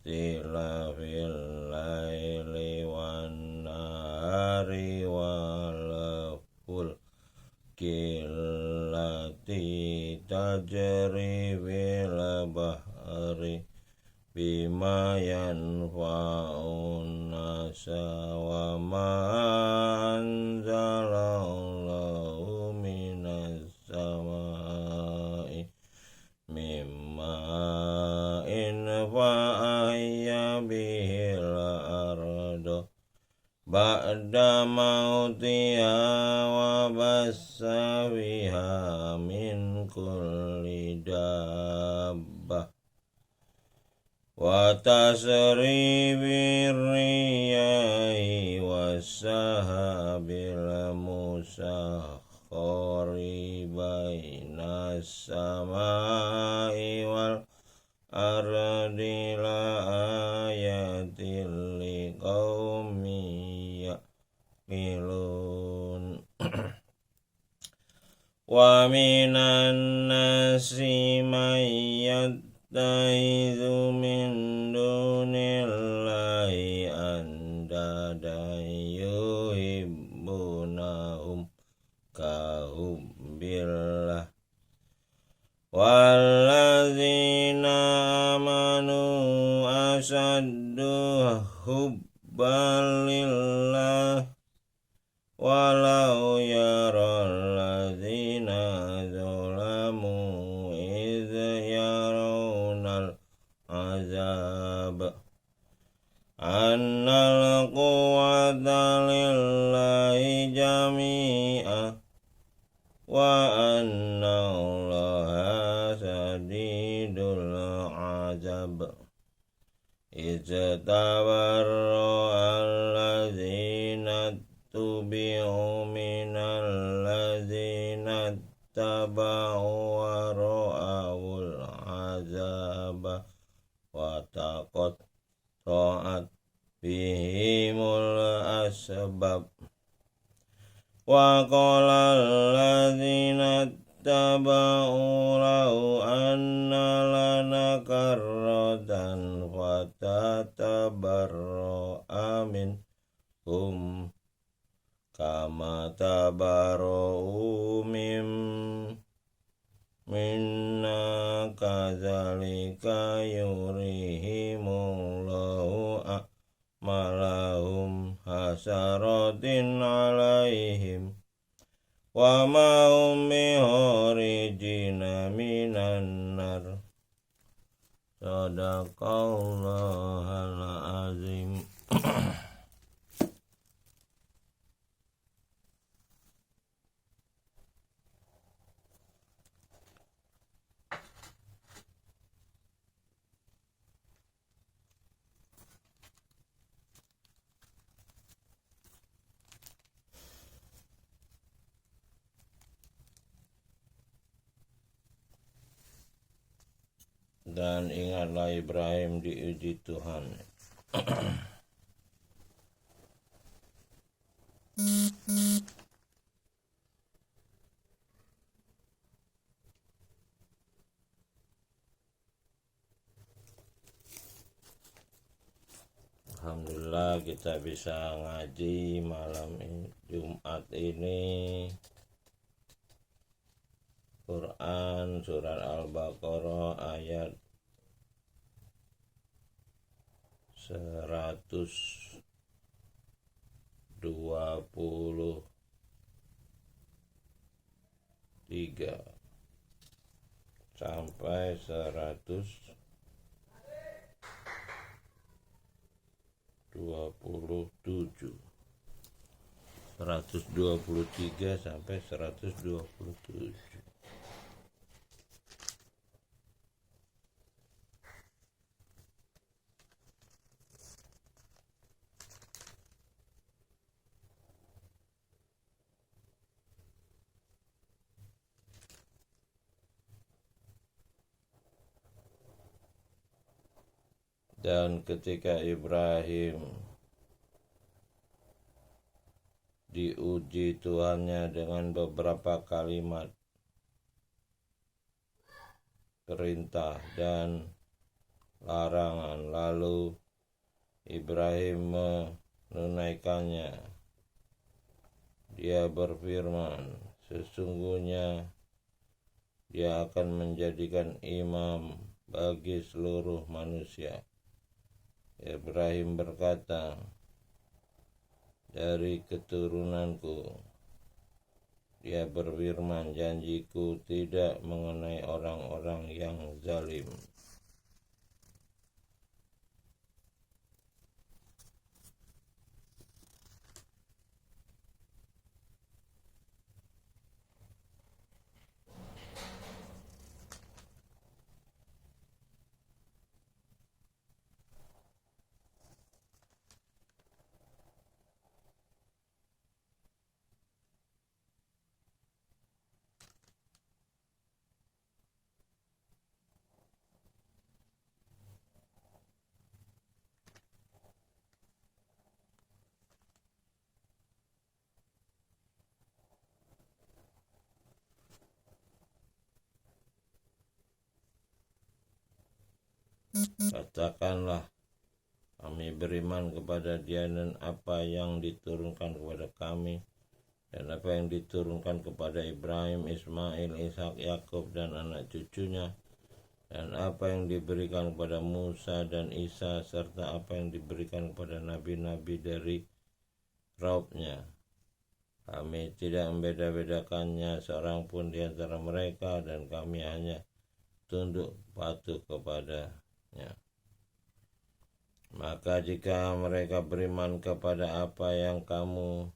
ikhtilafil laili wan nahari wal fulkil lati tajri fil bahri bima yanfa'un nasa wa ma anzalallahu minas samai mimma in fa'ayya bihil ardo ba'da mautiha wa bassa biha min kulli dabbah wa tasrifir riyahi wassahabil musakhkhari bainas samai wal ardi la ayatil liqaumin yaqilun wa minan nasi man yattakhidhu min dunillahi andadan yuhibbunahum ka hubbillah walladzina amanu asaddu hubban lillah walau yaral ladzina zalamu idh yarawna azab annal quwwata lillahi jami'a wa anna allaha sadidul azab ijtabarra alladzina tubi'u minal ladzina taba'u wa ra'awul azaba wa taqatta'at bihimul asbab wa qala alladzina taba'u law anna lana karratan fatatabarra'a minhum kama tabarra'u minna kadzalika yurihimullahu a'malahum hasaratin 'alaihim wa ma hum biharijina minan nar. Sadaqallahul azim. Dan ingatlah Ibrahim diuji Tuhan. Alhamdulillah kita bisa ngaji malam ini, Jumat ini, Quran surat Al-Baqarah ayat 123 sampai 127. 123 sampai 127. Dan ketika Ibrahim diuji Tuhannya dengan beberapa kalimat perintah dan larangan. Lalu Ibrahim menunaikannya. Dia berfirman, sesungguhnya dia akan menjadikan imam bagi seluruh manusia. Ibrahim berkata, dari keturunanku. Dia berfirman, janjiku tidak mengenai orang-orang yang zalim. Katakanlah, kami beriman kepada Dia dan apa yang diturunkan kepada kami, dan apa yang diturunkan kepada Ibrahim, Ismail, Ishak, Yakub, dan anak cucunya, dan apa yang diberikan kepada Musa dan Isa, serta apa yang diberikan kepada nabi-nabi dari Rabbnya. Kami tidak membeda-bedakannya seorang pun di antara mereka, dan kami hanya tunduk patuh kepadanya. Maka jika mereka beriman kepada apa yang kamu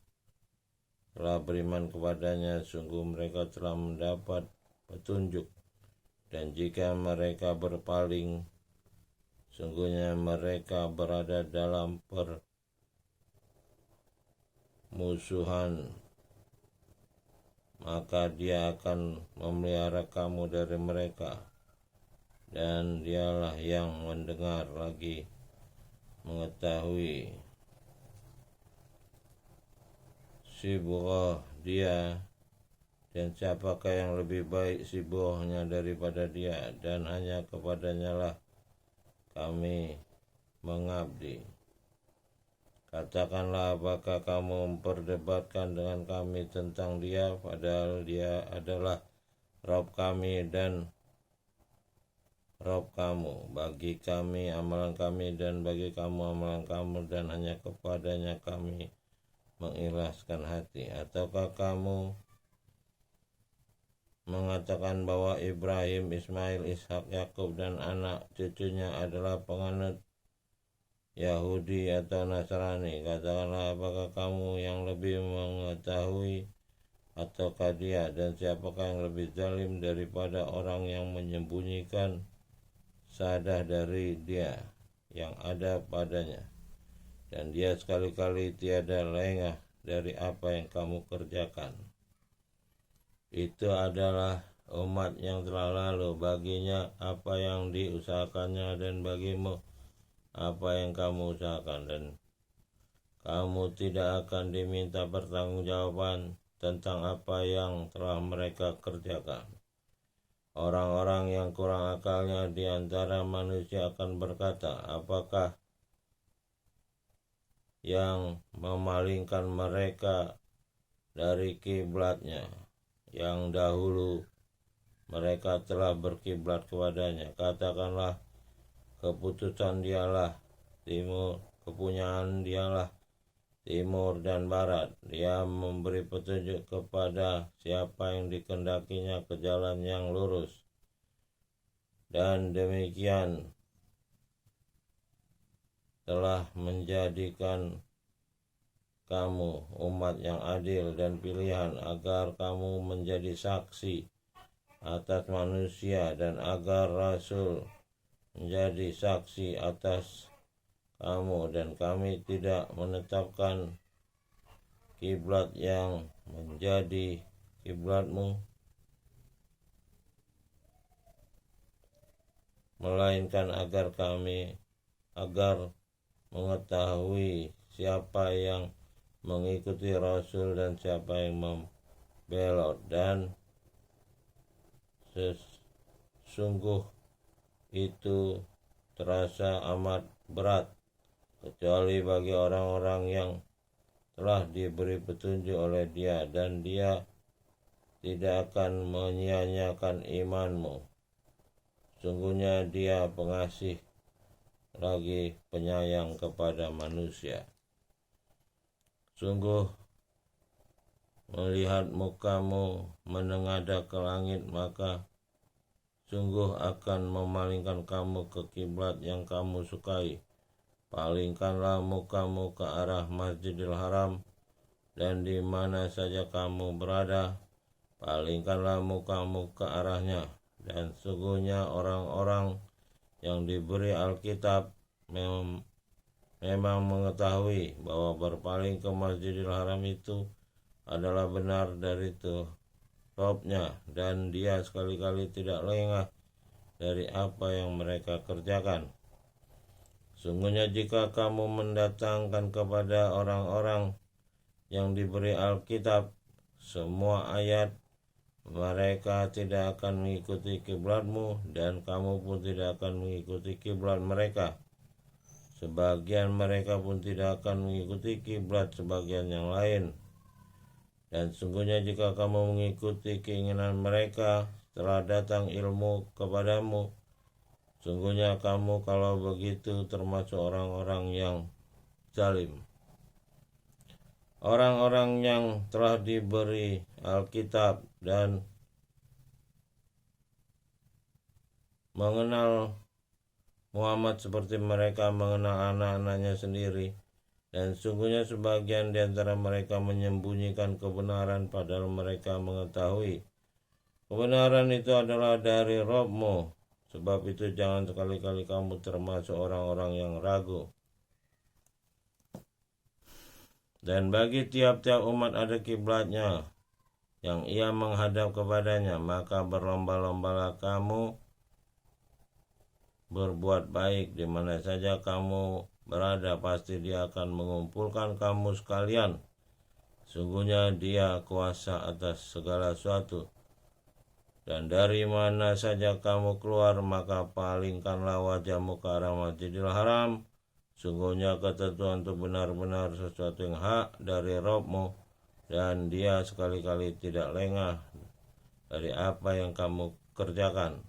telah beriman kepadanya, sungguh mereka telah mendapat petunjuk. Dan jika mereka berpaling, sungguhnya mereka berada dalam permusuhan. Maka Dia akan memelihara kamu dari mereka, dan Dialah yang mendengar lagi mengetahui. Sibghah Dia, dan siapakah yang lebih baik sibghahnya daripada Dia, dan hanya kepadanya lah kami mengabdi. Katakanlah, apakah kamu memperdebatkan dengan kami tentang Dia, padahal Dia adalah Rabb kami dan Rabb kamu. Bagi kami amalan kami, dan bagi kamu amalan kamu, dan hanya kepadanya kami mengikhlaskan hati. Ataukah kamu mengatakan bahwa Ibrahim, Ismail, Ishak, Yakub, dan anak cucunya adalah penganut Yahudi atau Nasrani? Katakanlah, apakah kamu yang lebih mengetahui ataukah Dia? Dan siapakah yang lebih zalim daripada orang yang menyembunyikan syahadah dari Dia yang ada padanya, dan Dia sekali-kali tiada lengah dari apa yang kamu kerjakan. Itu adalah umat yang telah lalu, baginya apa yang diusahakannya, dan bagimu apa yang kamu usahakan, dan kamu tidak akan diminta pertanggungjawaban tentang apa yang telah mereka kerjakan. Orang-orang yang kurang akalnya di antara manusia akan berkata, apakah yang memalingkan mereka dari kiblatnya yang dahulu mereka telah berkiblat kepadanya? Katakanlah, keputusan Dialah timur, kepunyaan Dialah timur dan barat. Dia memberi petunjuk kepada siapa yang dikehendakinya ke jalan yang lurus. Dan demikian telah menjadikan kamu umat yang adil dan pilihan, agar kamu menjadi saksi atas manusia, dan agar Rasul menjadi saksi atas kamu. Dan kami tidak menetapkan kiblat yang menjadi kiblatmu, melainkan agar mengetahui siapa yang mengikuti Rasul dan siapa yang membelot. Dan sesungguh itu terasa amat berat, kecuali bagi orang-orang yang telah diberi petunjuk oleh Dia, dan Dia tidak akan menyia-nyiakan imanmu. Sungguhnya Dia pengasih lagi penyayang kepada manusia. Sungguh melihat mukamu menengadah ke langit, maka sungguh akan memalingkan kamu ke kiblat yang kamu sukai. Palingkanlah mukamu ke arah Masjidil Haram, dan di mana saja kamu berada, palingkanlah mukamu ke arahnya. Dan sungguhnya orang-orang yang diberi Alkitab memang mengetahui bahwa berpaling ke Masjidil Haram itu adalah benar dari Robnya, dan Dia sekali-kali tidak lengah dari apa yang mereka kerjakan. Sungguhnya jika kamu mendatangkan kepada orang-orang yang diberi Alkitab semua ayat, mereka tidak akan mengikuti kiblatmu, dan kamu pun tidak akan mengikuti kiblat mereka. Sebagian mereka pun tidak akan mengikuti kiblat sebagian yang lain. Dan sungguhnya jika kamu mengikuti keinginan mereka setelah datang ilmu kepadamu, sungguhnya kamu kalau begitu termasuk orang-orang yang zalim. Orang-orang yang telah diberi Alkitab dan mengenal Muhammad seperti mereka mengenal anak-anaknya sendiri, dan sungguhnya sebagian di antara mereka menyembunyikan kebenaran padahal mereka mengetahui kebenaran itu adalah dari Rabb-mu. Sebab itu jangan sekali-kali kamu termasuk orang-orang yang ragu. Dan bagi tiap-tiap umat ada kiblatnya yang ia menghadap kepadanya, maka berlomba-lombalah kamu berbuat baik di mana saja kamu berada, pasti Dia akan mengumpulkan kamu sekalian. Sungguhnya Dia kuasa atas segala sesuatu. Dan dari mana saja kamu keluar, maka palingkanlah wajahmu ke arah Masjidil Haram. Sungguhnya ketentuan itu benar-benar sesuatu yang hak dari Rabb-mu, dan Dia sekali-kali tidak lengah dari apa yang kamu kerjakan.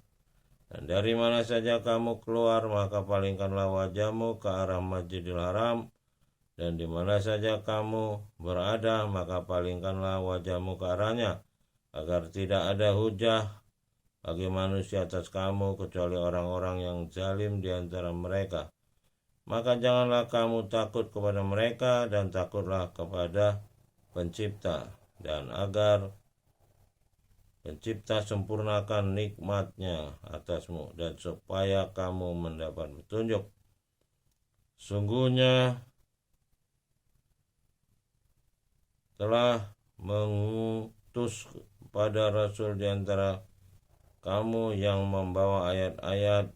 Dan dari mana saja kamu keluar, maka palingkanlah wajahmu ke arah Masjidil Haram, dan di mana saja kamu berada, maka palingkanlah wajahmu ke arahnya, agar tidak ada hujah bagi manusia atas kamu kecuali orang-orang yang zalim di antara mereka. Maka janganlah kamu takut kepada mereka, dan takutlah kepada Pencipta, dan agar Pencipta sempurnakan nikmat-Nya atasmu, dan supaya kamu mendapat petunjuk. Sungguhnya telah mengutus pada Rasul di antara kamu yang membawa ayat-ayat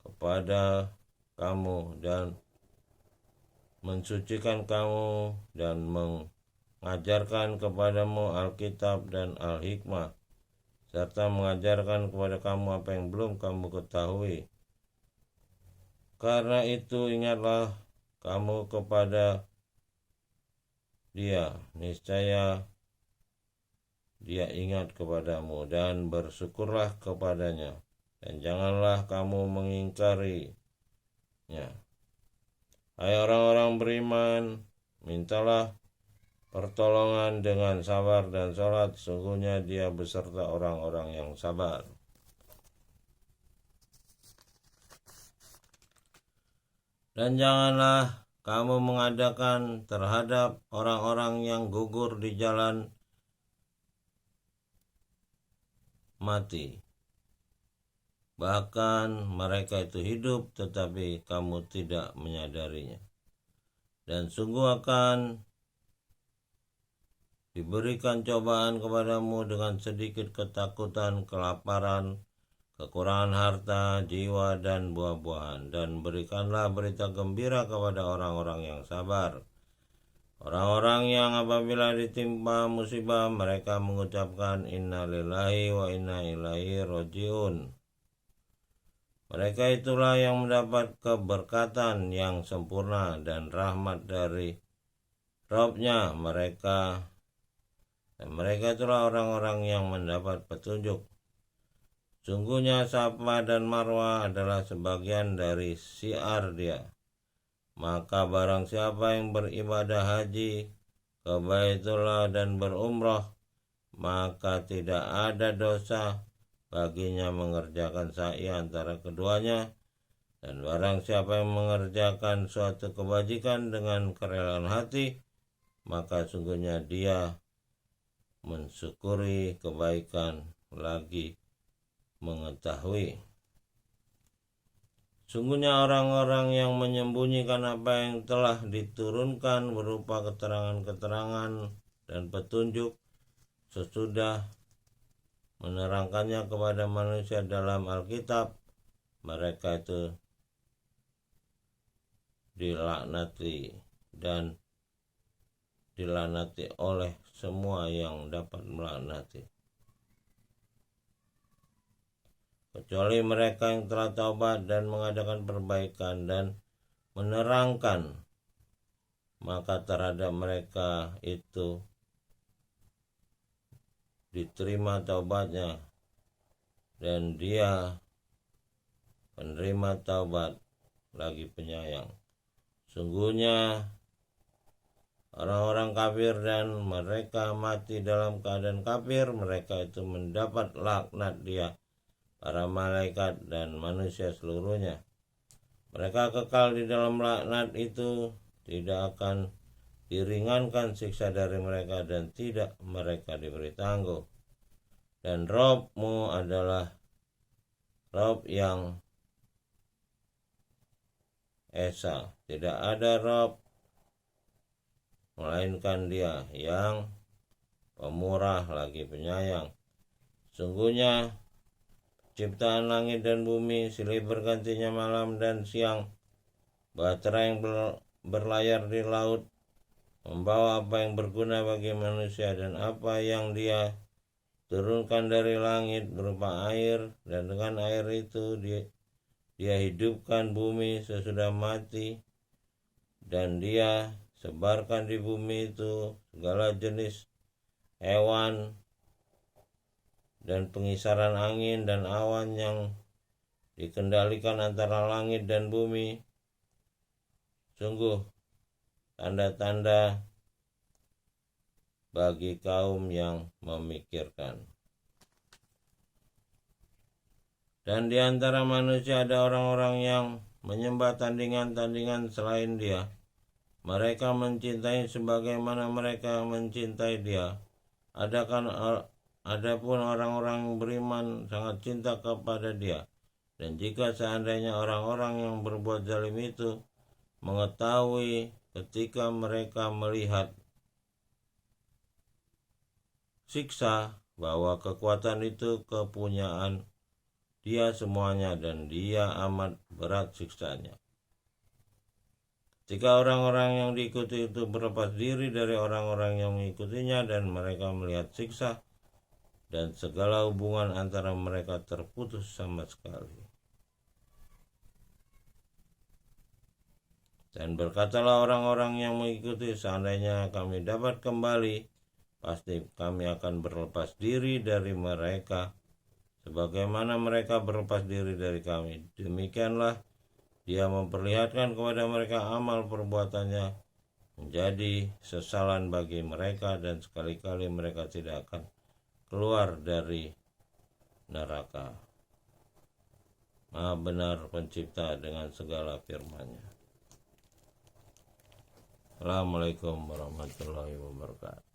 kepada kamu dan mensucikan kamu dan mengajarkan kepadamu Alkitab dan Al-Hikmah, serta mengajarkan kepada kamu apa yang belum kamu ketahui. Karena itu ingatlah kamu kepada Dia, niscaya Dia ingat kepadamu, dan bersyukurlah kepadanya, dan janganlah kamu mengingkarinya. Hai orang-orang beriman, mintalah pertolongan dengan sabar dan sholat, sungguhnya Dia beserta orang-orang yang sabar. Dan janganlah kamu mengadakan terhadap orang-orang yang gugur di jalan mati. Bahkan mereka itu hidup, tetapi kamu tidak menyadarinya. Dan sungguh akan diberikan cobaan kepadamu dengan sedikit ketakutan, kelaparan, kekurangan harta, jiwa, dan buah-buahan. Dan berikanlah berita gembira kepada orang-orang yang sabar. Orang-orang yang apabila ditimpa musibah, mereka mengucapkan inna lillahi wa inna ilaihi rajiun. Mereka itulah yang mendapat keberkatan yang sempurna dan rahmat dari Rabb-Nya mereka. Dan mereka itulah orang-orang yang mendapat petunjuk. Sungguhnya Safa dan Marwah adalah sebagian dari syiar dia. Maka barang siapa yang beribadah haji ke Baitullah dan berumrah, maka tidak ada dosa baginya mengerjakan sa'i antara keduanya. Dan barang siapa yang mengerjakan suatu kebajikan dengan kerelaan hati, maka sungguhnya dia mensyukuri kebaikan lagi mengetahui. Sungguhnya orang-orang yang menyembunyikan apa yang telah diturunkan berupa keterangan-keterangan dan petunjuk sesudah menerangkannya kepada manusia dalam Alkitab, mereka itu dilaknati dan dilaknati oleh semua yang dapat melaknati, kecuali mereka yang telah taubat dan mengadakan perbaikan dan menerangkan, maka terhadap mereka itu diterima taubatnya, dan dia penerima taubat lagi penyayang. Sungguhnya orang-orang kafir dan mereka mati dalam keadaan kafir, mereka itu mendapat laknat dia, para malaikat dan manusia seluruhnya. Mereka kekal di dalam laknat itu, tidak akan diringankan siksa dari mereka dan tidak mereka diberi tangguh. Dan Rabb-Mu adalah Rabb yang esa, tidak ada Rabb melainkan Dia yang pemurah lagi penyayang. Sungguhnya ciptaan langit dan bumi, silih bergantinya malam dan siang, bahtera yang berlayar di laut, membawa apa yang berguna bagi manusia, dan apa yang Dia turunkan dari langit berupa air, dan dengan air itu dia hidupkan bumi sesudah mati, dan Dia sebarkan di bumi itu segala jenis hewan dan pengisaran angin dan awan yang dikendalikan antara langit dan bumi. Sungguh tanda-tanda bagi kaum yang memikirkan. Dan di antara manusia ada orang-orang yang menyembah tandingan-tandingan selain Dia. Mereka mencintai sebagaimana mereka mencintai Dia. Adapun orang-orang beriman sangat cinta kepada Dia. Dan jika seandainya orang-orang yang berbuat zalim itu mengetahui ketika mereka melihat siksa, bahwa kekuatan itu kepunyaan Dia semuanya, dan Dia amat berat siksanya. Jika orang-orang yang diikuti itu berlepas diri dari orang-orang yang mengikutinya, dan mereka melihat siksa, dan segala hubungan antara mereka terputus sama sekali. Dan berkatalah orang-orang yang mengikuti, seandainya kami dapat kembali, pasti kami akan berlepas diri dari mereka, sebagaimana mereka berlepas diri dari kami. Demikianlah Dia memperlihatkan kepada mereka amal perbuatannya menjadi sesalan bagi mereka, dan sekali-kali mereka tidak akan keluar dari neraka. Maha benar Pencipta dengan segala firman-Nya. Assalamualaikum warahmatullahi wabarakatuh.